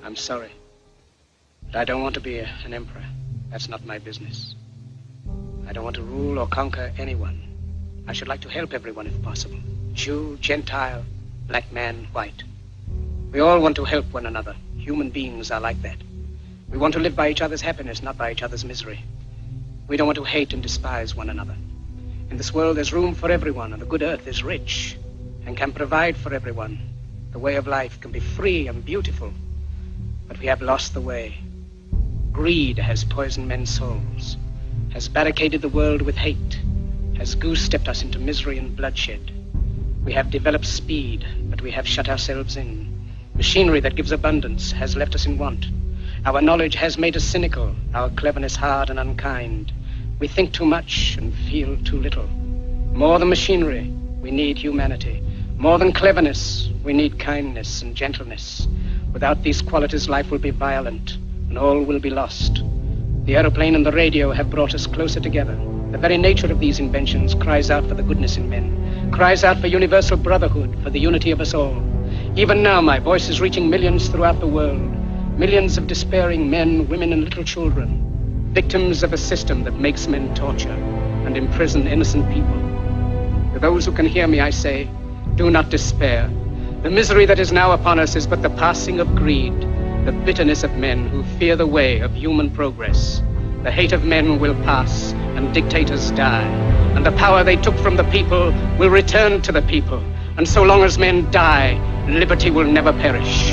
I'm sorry, but I don't want to be an emperor. That's not my business. I don't want to rule or conquer anyone. I should like to help everyone if possible. Jew, Gentile, black man, white. We all want to help one another. Human beings are like that. We want to live by each other's happiness, not by each other's misery. We don't want to hate and despise one another. In this world, there's room for everyone, and the good earth is rich and can provide for everyone. The way of life can be free and beautiful, but we have lost the way. Greed has poisoned men's souls, has barricaded the world with hate, has goose-stepped us into misery and bloodshed. We have developed speed, but we have shut ourselves in. Machinery that gives abundance has left us in want. Our knowledge has made us cynical, our cleverness hard and unkind. We think too much and feel too little. More than machinery, we need humanity. More than cleverness, we need kindness and gentleness. Without these qualities, life will be violent, and all will be lost. The aeroplane and the radio have brought us closer together. The very nature of these inventions cries out for the goodness in men, cries out for universal brotherhood, for the unity of us all. Even now, my voice is reaching millions throughout the world, millions of despairing men, women, and little children, victims of a system that makes men torture and imprison innocent people. To those who can hear me, I say, do not despair. The misery that is now upon us is but the passing of greed, the bitterness of men who fear the way of human progress. The hate of men will pass, and dictators die, and the power they took from the people will return to the people. And so long as men die, liberty will never perish.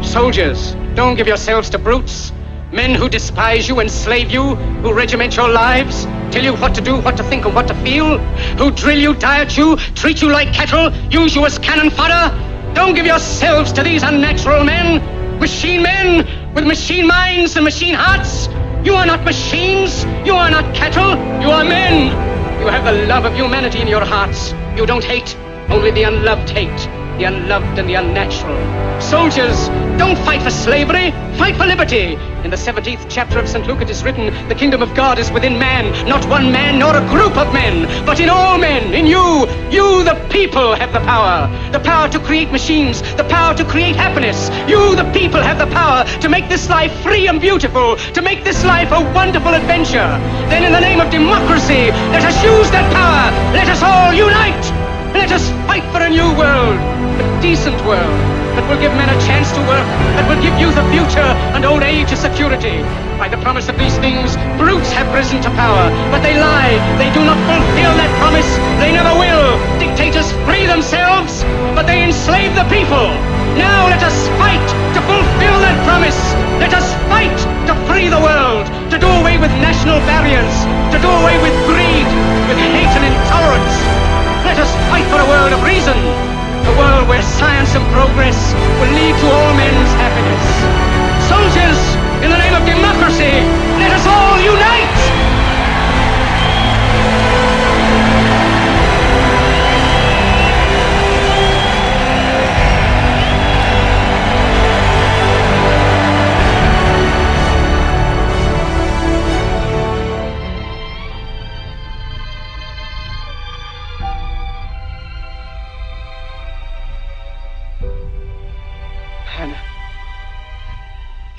Soldiers, don't give yourselves to brutes. Men who despise you, enslave you, who regiment your lives, tell you what to do, what to think, and what to feel, who drill you, diet you, treat you like cattle, use you as cannon fodder. Don't give yourselves to these unnatural men with machine minds and machine hearts. You are not machines, you are not cattle, you are men. You have the love of humanity in your hearts. You don't hate, only the unloved hate, the unloved and the unnatural. Soldiers, don't fight for slavery, fight for liberty. In the 17th chapter of St. Luke it is written, the kingdom of God is within man, not one man nor a group of men, but in all men, in you. You, the people, have the power to create machines, the power to create happiness. You, the people, have the power to make this life free and beautiful, to make this life a wonderful adventure. Then in the name of democracy, let us use that power. Let us all unite. Let us fight for a new world, a decent world, that will give men a chance to work, that will give youth a future and old age a security. By the promise of these things, brutes have risen to power, but they lie. They do not fulfill that promise. They never will. Dictators free themselves, but they enslave the people. Now let us fight to fulfill that promise. Let us fight to free the world, to do away with national barriers, to do away with greed, with hate and intolerance. Let us fight for a world of reason, a world where science and progress will lead to all men's happiness. Soldiers,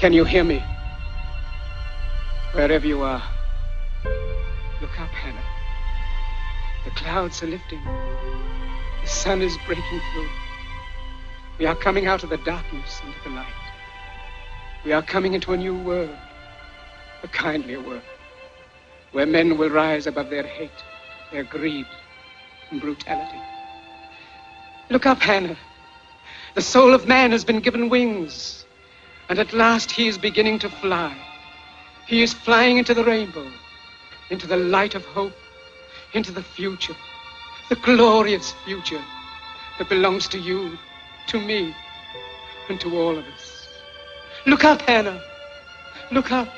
Can you hear me? Wherever you are, look up, Hannah. The clouds are lifting. The sun is breaking through. We are coming out of the darkness into the light. We are coming into a new world, a kindlier world, where men will rise above their hate, their greed, and brutality. Look up, Hannah. The soul of man has been given wings, and at last he is beginning to fly. He is flying into the rainbow, into the light of hope, into the future, the glorious future that belongs to you, to me, and to all of us. Look up, Hannah. Look up.